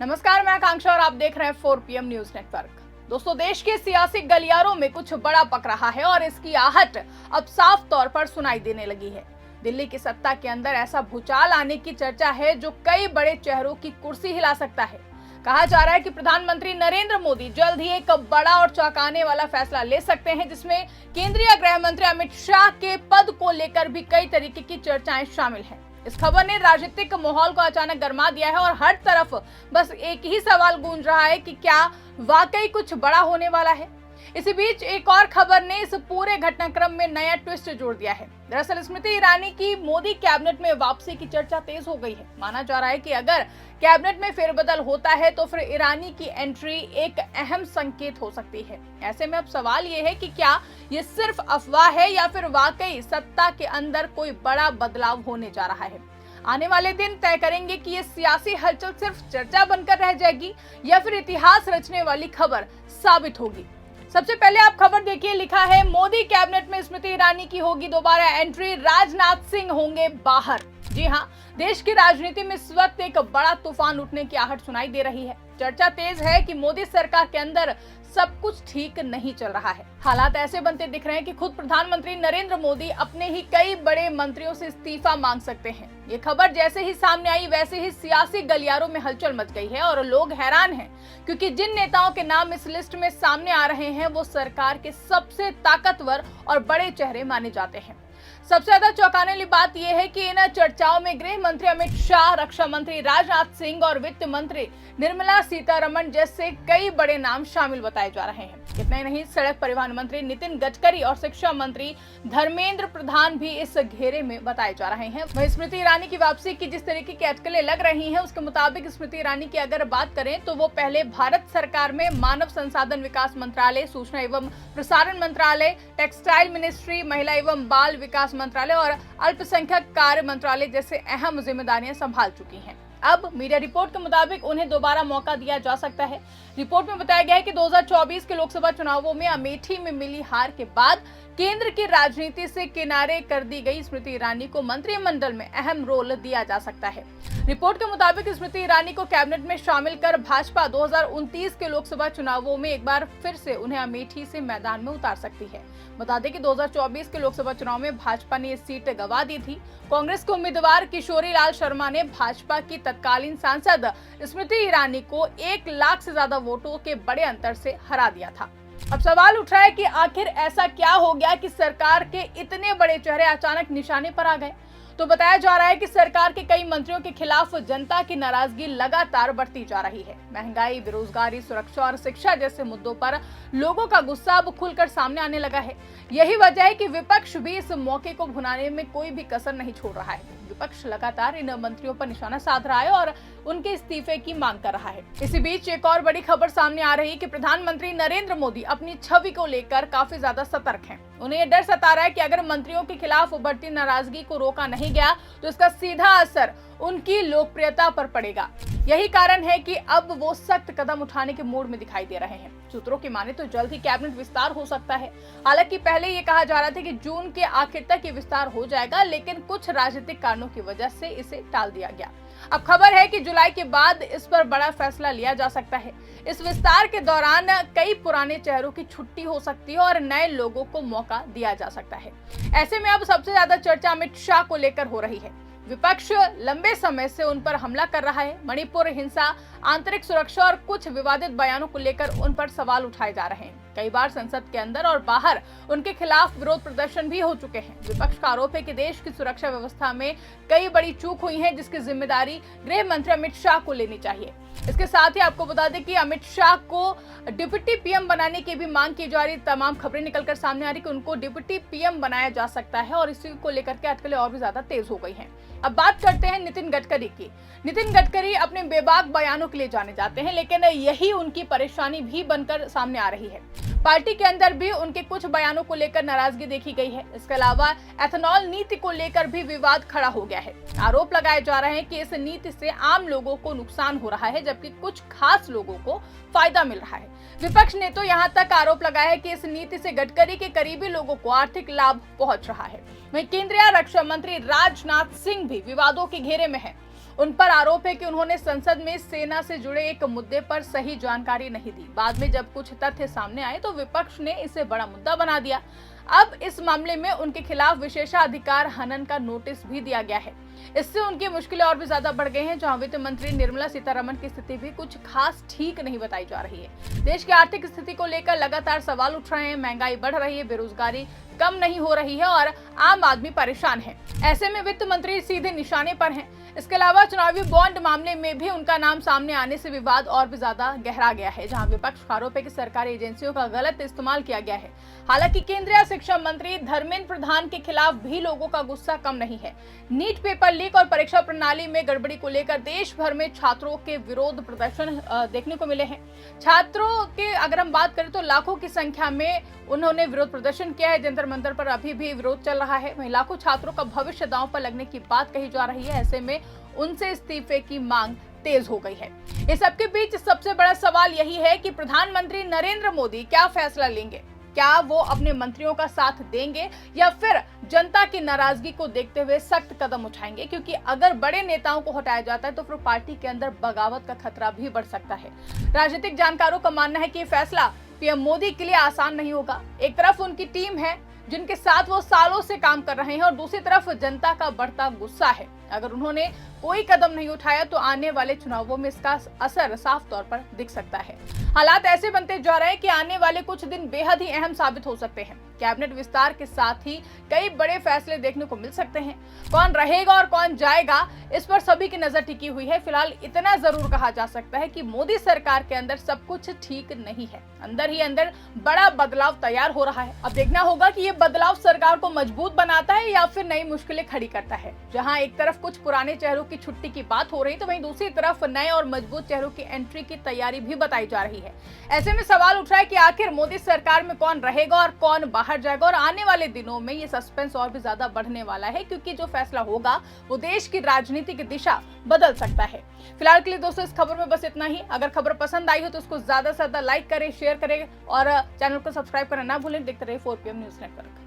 नमस्कार, मैं आकांक्षा और आप देख रहे हैं 4 PM न्यूज नेटवर्क। दोस्तों, देश के सियासी गलियारों में कुछ बड़ा पक रहा है और इसकी आहट अब साफ तौर पर सुनाई देने लगी है। दिल्ली की सत्ता के अंदर ऐसा भूचाल आने की चर्चा है जो कई बड़े चेहरों की कुर्सी हिला सकता है। कहा जा रहा है कि प्रधानमंत्री नरेंद्र मोदी जल्द ही एक बड़ा और चौंकाने वाला फैसला ले सकते हैं, जिसमें केंद्रीय गृह मंत्री अमित शाह के पद को लेकर भी कई तरीके की चर्चाएं शामिल हैं। इस खबर ने राजनीतिक माहौल को अचानक गर्मा दिया है और हर तरफ बस एक ही सवाल गूंज रहा है कि क्या वाकई कुछ बड़ा होने वाला है। इसी बीच एक और खबर ने इस पूरे घटनाक्रम में नया ट्विस्ट जोड़ दिया है। दरअसल स्मृति ईरानी की मोदी कैबिनेट में वापसी की चर्चा तेज हो गई है। माना जा रहा है कि अगर कैबिनेट में फेरबदल होता है तो फिर ईरानी की एंट्री एक अहम संकेत हो सकती है। ऐसे में अब सवाल ये है कि क्या ये सिर्फ अफवाह है या फिर वाकई सत्ता के अंदर कोई बड़ा बदलाव होने जा रहा है। आने वाले दिन तय करेंगे कि ये सियासी हलचल सिर्फ चर्चा बनकर रह जाएगी या फिर इतिहास रचने वाली खबर साबित होगी। सबसे पहले आप खबर देखिए, लिखा है मोदी कैबिनेट में स्मृति ईरानी की होगी दोबारा एंट्री, राजनाथ सिंह होंगे बाहर। जी हाँ, देश की राजनीति में इस वक्त एक बड़ा तूफान उठने की आहट सुनाई दे रही है। चर्चा तेज है कि मोदी सरकार के अंदर सब कुछ ठीक नहीं चल रहा है। हालात ऐसे बनते दिख रहे हैं कि खुद प्रधानमंत्री नरेंद्र मोदी अपने ही कई बड़े मंत्रियों से इस्तीफा मांग सकते हैं। ये खबर जैसे ही सामने आई वैसे ही सियासी गलियारों में हलचल मच गई है और लोग हैरान हैं, क्योंकि जिन नेताओं के नाम इस लिस्ट में सामने आ रहे हैं वो सरकार के सबसे ताकतवर और बड़े चेहरे माने जाते हैं। सबसे ज्यादा चौंकाने वाली बात यह है कि इन चर्चाओं में गृह मंत्री अमित शाह, रक्षा मंत्री राजनाथ सिंह और वित्त मंत्री निर्मला सीतारमण जैसे कई बड़े नाम शामिल बताए जा रहे हैं। इतना ही नहीं, सड़क परिवहन मंत्री नितिन गडकरी और शिक्षा मंत्री धर्मेंद्र प्रधान भी इस घेरे में बताए जा रहे हैं। वहीं स्मृति ईरानी की वापसी की जिस तरीके की अटकलें लग रही हैं, उसके मुताबिक स्मृति ईरानी की अगर बात करें तो वो पहले भारत सरकार में मानव संसाधन विकास मंत्रालय, सूचना एवं प्रसारण मंत्रालय, टेक्सटाइल मिनिस्ट्री, महिला एवं बाल विकास मंत्रालय और अल्पसंख्यक कार्य मंत्रालय जैसे अहम जिम्मेदारियां संभाल चुकी हैं। अब मीडिया रिपोर्ट के मुताबिक उन्हें दोबारा मौका दिया जा सकता है। रिपोर्ट में बताया गया है कि 2024 के लोकसभा चुनावों में अमेठी में मिली हार के बाद केंद्र की राजनीति से किनारे कर दी गई स्मृति ईरानी को मंत्रिमंडल में अहम रोल दिया जा सकता है। रिपोर्ट के मुताबिक स्मृति ईरानी को कैबिनेट में शामिल कर भाजपा 2029 के लोकसभा चुनावों में एक बार फिर से उन्हें अमेठी से मैदान में उतार सकती है। बता दें कि 2024 के लोकसभा चुनाव में भाजपा ने ये सीट गंवा दी थी। कांग्रेस के उम्मीदवार किशोरी लाल शर्मा ने भाजपा की तत्कालीन सांसद स्मृति ईरानी को 1 लाख से ज्यादा वोटों के बड़े अंतर से हरा दिया था। अब सवाल उठ रहा है कि आखिर ऐसा क्या हो गया कि सरकार के इतने बड़े चेहरे अचानक निशाने पर आ गए। तो बताया जा रहा है कि सरकार के कई मंत्रियों के खिलाफ जनता की नाराजगी लगातार बढ़ती जा रही है। महंगाई, बेरोजगारी, सुरक्षा और शिक्षा जैसे मुद्दों पर लोगों का गुस्सा अब खुलकर सामने आने लगा है। यही वजह है कि विपक्ष भी इस मौके को भुनाने में कोई भी कसर नहीं छोड़ रहा है। विपक्ष लगातार इन मंत्रियों पर निशाना साध रहा है और उनके इस्तीफे की मांग कर रहा है। इसी बीच एक और बड़ी खबर सामने आ रही है कि प्रधानमंत्री नरेंद्र मोदी अपनी छवि को लेकर काफी ज्यादा सतर्क हैं। उन्हें यह डर सता रहा है कि अगर मंत्रियों के खिलाफ बढ़ती नाराजगी को रोका नहीं गया तो इसका सीधा असर उनकी लोकप्रियता पर पड़ेगा। यही कारण है कि अब वो सख्त कदम उठाने के मूड में दिखाई दे रहे हैं। सूत्रों की माने तो जल्द ही कैबिनेट विस्तार हो सकता है। हालांकि पहले ये कहा जा रहा था कि जून के आखिर तक ये विस्तार हो जाएगा, लेकिन कुछ राजनीतिक कारणों की वजह से इसे टाल दिया गया। अब खबर है कि जुलाई के बाद इस पर बड़ा फैसला लिया जा सकता है। इस विस्तार के दौरान कई पुराने चेहरों की छुट्टी हो सकती है और नए लोगों को मौका दिया जा सकता है। ऐसे में अब सबसे ज्यादा चर्चा अमित शाह को लेकर हो रही है। विपक्ष लंबे समय से उन पर हमला कर रहा है। मणिपुर हिंसा, आंतरिक सुरक्षा और कुछ विवादित बयानों को लेकर उन पर सवाल उठाए जा रहे हैं। कई बार संसद के अंदर और बाहर उनके खिलाफ विरोध प्रदर्शन भी हो चुके हैं। विपक्ष का आरोप है कि देश की सुरक्षा व्यवस्था में कई बड़ी चूक हुई है, जिसकी जिम्मेदारी गृह मंत्री अमित शाह को लेनी चाहिए। इसके साथ ही आपको बता दें कि अमित शाह को डिप्टी पीएम बनाने की भी मांग की जा रही। तमाम खबरें निकलकर सामने आ रही कि उनको डिप्टी पीएम बनाया जा सकता है और इसी को लेकर के अटकलें और भी ज्यादा तेज हो गई हैं। अब बात करते हैं नितिन गडकरी की। नितिन गडकरी अपने बेबाक बयानों के लिए जाने जाते हैं, लेकिन यही उनकी परेशानी भी बनकर सामने आ रही है। पार्टी के अंदर भी उनके कुछ बयानों को लेकर नाराजगी देखी गई है। इसके अलावा एथेनॉल नीति को लेकर भी विवाद खड़ा हो गया है। आरोप लगाए जा रहे हैं कि इस नीति से आम लोगों को नुकसान हो रहा है, जबकि कुछ खास लोगों को फायदा मिल रहा है। विपक्ष ने तो यहाँ तक आरोप लगाया है कि इस नीति से गडकरी के करीबी लोगों को आर्थिक लाभ पहुंच रहा है। वहीं केंद्रीय रक्षा मंत्री राजनाथ सिंह भी विवादों के घेरे में है। उन पर आरोप है कि उन्होंने संसद में सेना से जुड़े एक मुद्दे पर सही जानकारी नहीं दी। बाद में जब कुछ तथ्य सामने आए तो विपक्ष ने इसे बड़ा मुद्दा बना दिया। अब इस मामले में उनके खिलाफ विशेषाधिकार हनन का नोटिस भी दिया गया है। इससे उनकी मुश्किलें और भी ज्यादा बढ़ गई हैं, जहां वित्त मंत्री निर्मला सीतारमण की स्थिति भी कुछ खास ठीक नहीं बताई जा रही है। देश की आर्थिक स्थिति को लेकर लगातार सवाल उठ रहे हैं। महंगाई बढ़ रही है, बेरोजगारी कम नहीं हो रही है और आम आदमी परेशान है। ऐसे में वित्त मंत्री सीधे निशाने पर हैं। इसके अलावा चुनावी बॉन्ड मामले में भी उनका नाम सामने आने से विवाद और भी ज्यादा गहरा गया है, जहां विपक्ष का आरोप है कि सरकारी एजेंसियों का गलत इस्तेमाल किया गया है। हालांकि केंद्रीय शिक्षा मंत्री धर्मेंद्र प्रधान के खिलाफ भी लोगों का गुस्सा कम नहीं है। नीट पेपर लीक और परीक्षा प्रणाली में गड़बड़ी को लेकर देश भर में छात्रों के विरोध प्रदर्शन देखने को मिले हैं। छात्रों के अगर हम बात करें तो लाखों की संख्या में उन्होंने विरोध प्रदर्शन किया है। जंतर मंतर पर अभी भी विरोध चल रहा है। वहीं लाखों छात्रों का भविष्य दांव पर लगने की बात कही जा रही है। ऐसे में उनसे इस्तीफे की मांग तेज हो गई है। इस सबके बीच सबसे बड़ा सवाल यही है कि प्रधानमंत्री नरेंद्र मोदी क्या फैसला लेंगे। क्या वो अपने मंत्रियों का साथ देंगे या फिर जनता की नाराजगी को देखते हुए सख्त कदम उठाएंगे, क्योंकि अगर बड़े नेताओं को हटाया जाता है तो फिर पार्टी के अंदर बगावत का खतरा भी बढ़ सकता है। राजनीतिक जानकारों का मानना है कि ये फैसला पीएम मोदी के लिए आसान नहीं होगा। एक तरफ उनकी टीम है जिनके साथ वो सालों से काम कर रहे हैं और दूसरी तरफ जनता का बढ़ता गुस्सा है। अगर उन्होंने कोई कदम नहीं उठाया तो आने वाले चुनावों में इसका असर साफ तौर पर दिख सकता है। हालात ऐसे बनते जा रहे हैं कि आने वाले कुछ दिन बेहद ही अहम साबित हो सकते हैं। कैबिनेट विस्तार के साथ ही कई बड़े फैसले देखने को मिल सकते हैं। कौन रहेगा और कौन जाएगा, इस पर सभी की नजर टिकी हुई है। फिलहाल इतना जरूर कहा जा सकता है कि मोदी सरकार के अंदर सब कुछ ठीक नहीं है। अंदर ही अंदर बड़ा बदलाव तैयार हो रहा है। अब देखना होगा कि ये बदलाव सरकार को मजबूत बनाता है या फिर नई मुश्किलें खड़ी करता है। जहां एक तरफ कुछ पुराने चेहरों की छुट्टी की बात हो रही तो वहीं दूसरी तरफ नए और मजबूत चेहरों की एंट्री की तैयारी भी बताई जा रही है। ऐसे में सवाल उठ रहा है कि आखिर मोदी सरकार में कौन रहेगा और कौन बाहर जाएगा। और आने वाले दिनों में ये सस्पेंस और भी ज्यादा बढ़ने वाला है, क्योंकि जो फैसला होगा वो देश की राजनीति की दिशा बदल सकता है। फिलहाल के लिए दोस्तों इस खबर में बस इतना ही। अगर खबर पसंद आई हो तो उसको ज्यादा से ज्यादा लाइक करें, शेयर करें और चैनल को सब्सक्राइब करना ना भूलें। देखते रहिए 4PM न्यूज नेटवर्क।